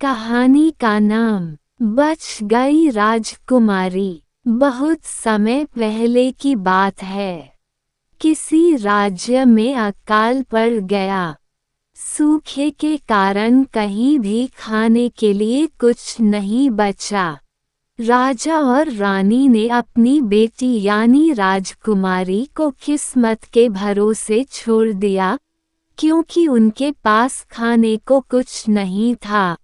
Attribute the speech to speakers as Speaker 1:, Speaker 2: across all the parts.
Speaker 1: कहानी का नाम बच गई राजकुमारी। बहुत समय पहले की बात है। किसी राज्य में अकाल पड़ गया। सूखे के कारण कहीं भी खाने के लिए कुछ नहीं बचा। राजा और रानी ने अपनी बेटी यानी राजकुमारी को किस्मत के भरोसे छोड़ दिया, क्योंकि उनके पास खाने को कुछ नहीं था।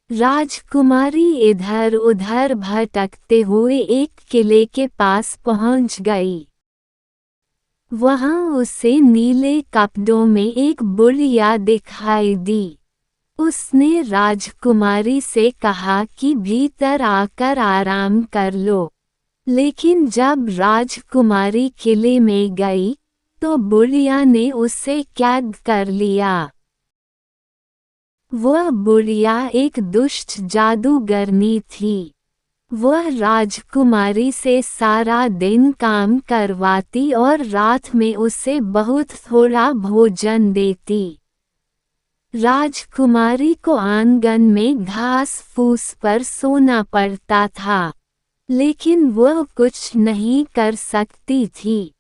Speaker 1: राजकुमारी इधर उधर भटकते हुए एक किले के पास पहुंच गई। वहां उसे नीले कपड़ों में एक बुढ़िया दिखाई दी। उसने राजकुमारी से कहा कि भीतर आकर आराम कर लो। लेकिन जब राजकुमारी किले में गई तो बुढ़िया ने उसे कैद कर लिया। वह बुढ़िया एक दुष्ट जादूगरनी थी। वह राजकुमारी से सारा दिन काम करवाती और रात में उसे बहुत थोड़ा भोजन देती। राजकुमारी को आंगन में घास फूस पर सोना पड़ता था, लेकिन वह कुछ नहीं कर सकती थी।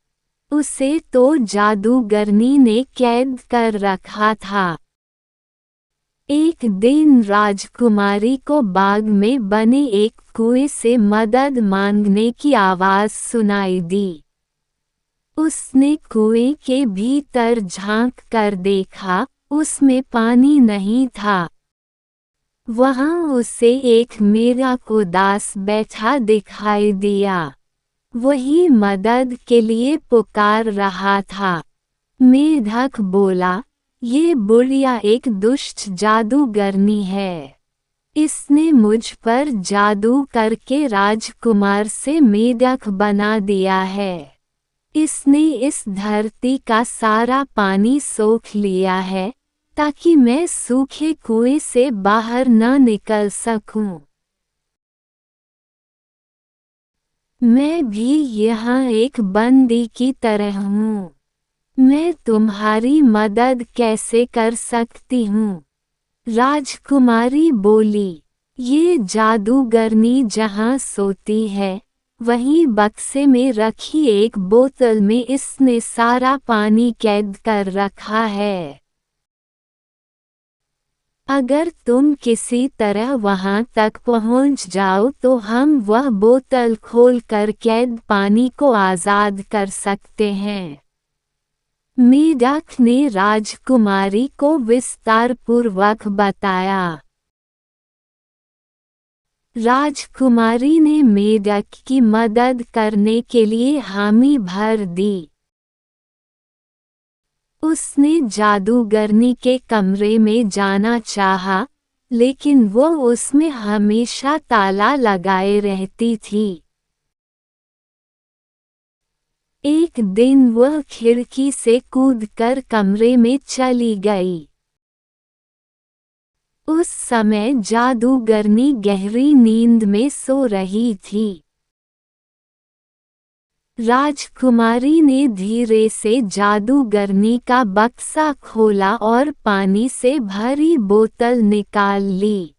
Speaker 1: उसे तो जादूगरनी ने कैद कर रखा था। एक दिन राजकुमारी को बाग में बने एक कुएं से मदद मांगने की आवाज सुनाई दी। उसने कुएं के भीतर झांक कर देखा, उसमें पानी नहीं था। वहां उसे एक मेढक उदास बैठा दिखाई दिया। वही मदद के लिए पुकार रहा था। मेढक बोला, ये बुढ़िया एक दुष्ट जादूगरनी है। इसने मुझ पर जादू करके राजकुमार से मेढक बना दिया है। इसने इस धरती का सारा पानी सोख लिया है, ताकि मैं सूखे कुएं से बाहर न निकल सकूं। मैं भी यहाँ एक बंदी की तरह हूँ। मैं तुम्हारी मदद कैसे कर सकती हूँ? राजकुमारी बोली, ये जादूगरनी जहाँ सोती है, वहीं बक्से में रखी एक बोतल में इसने सारा पानी कैद कर रखा है। अगर तुम किसी तरह वहां तक पहुंच जाओ तो हम वह बोतल खोलकर कैद पानी को आज़ाद कर सकते हैं। मेढक ने राजकुमारी को विस्तारपूर्वक बताया। राजकुमारी ने मेढक की मदद करने के लिए हामी भर दी। उसने जादूगरनी के कमरे में जाना चाहा, लेकिन वो उसमें हमेशा ताला लगाए रहती थी। एक दिन वह खिड़की से कूदकर कमरे में चली गई। उस समय जादूगरनी गहरी नींद में सो रही थी। राजकुमारी ने धीरे से जादूगरनी का बक्सा खोला और पानी से भरी बोतल निकाल ली।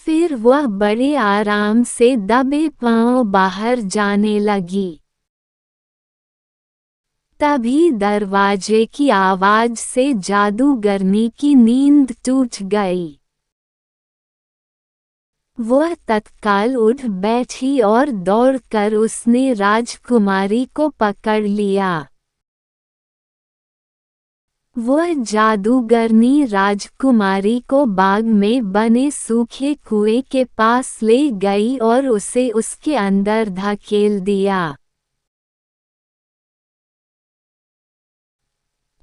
Speaker 1: फिर वह बड़े आराम से दबे पांव बाहर जाने लगी। तभी दरवाजे की आवाज से जादूगरनी की नींद टूट गई। वह तत्काल उठ बैठी और दौड़कर उसने राजकुमारी को पकड़ लिया। वह जादूगरनी राजकुमारी को बाग में बने सूखे कुएं के पास ले गई और उसे उसके अंदर धकेल दिया।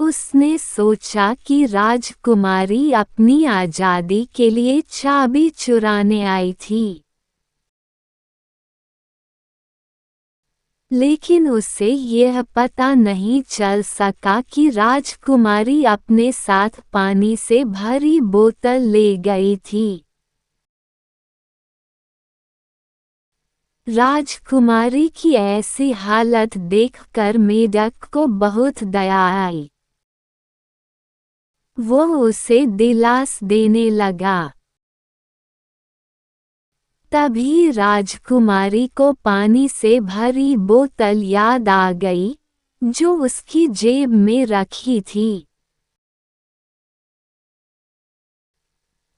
Speaker 1: उसने सोचा कि राजकुमारी अपनी आज़ादी के लिए चाबी चुराने आई थी। लेकिन उसे यह पता नहीं चल सका कि राजकुमारी अपने साथ पानी से भरी बोतल ले गई थी। राजकुमारी की ऐसी हालत देखकर मेढक को बहुत दया आई। वो उसे दिलासा देने लगा। तभी राजकुमारी को पानी से भरी बोतल याद आ गई, जो उसकी जेब में रखी थी।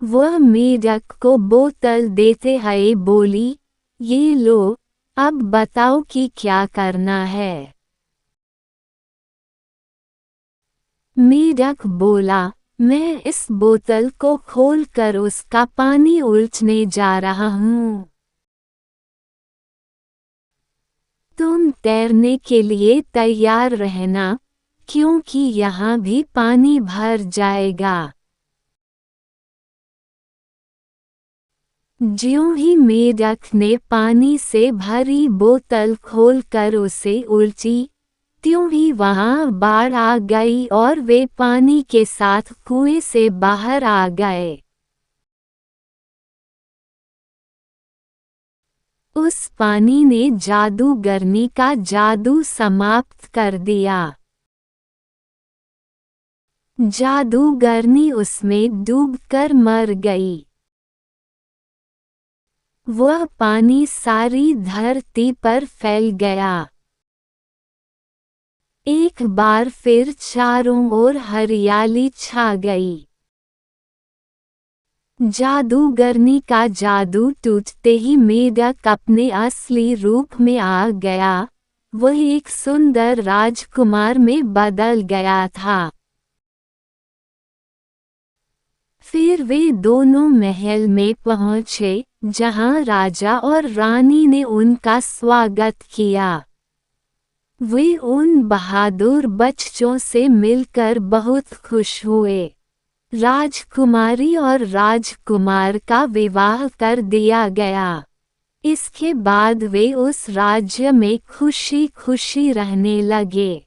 Speaker 1: वह मेढक को बोतल देते हुए बोली, ये लो, अब बताओ कि क्या करना है। मेढक बोला, मैं इस बोतल को खोलकर उसका पानी उलटने जा रहा हूँ। तुम तैरने के लिए तैयार रहना, क्योंकि यहाँ भी पानी भर जाएगा। ज्यों ही मेढक ने पानी से भरी बोतल खोलकर उसे उल्टी, त्यों ही वहां बाढ़ आ गई और वे पानी के साथ कुएं से बाहर आ गए। उस पानी ने जादूगरनी का जादू समाप्त कर दिया। जादूगरनी उसमें डूबकर मर गई। वह पानी सारी धरती पर फैल गया। एक बार फिर चारों ओर हरियाली छा गई। जादूगरनी का जादू टूटते ही मेढक अपने असली रूप में आ गया। वह एक सुंदर राजकुमार में बदल गया था। फिर वे दोनों महल में पहुंचे, जहां राजा और रानी ने उनका स्वागत किया। वे उन बहादुर बच्चों से मिलकर बहुत खुश हुए। राजकुमारी और राजकुमार का विवाह कर दिया गया। इसके बाद वे उस राज्य में खुशी खुशी रहने लगे।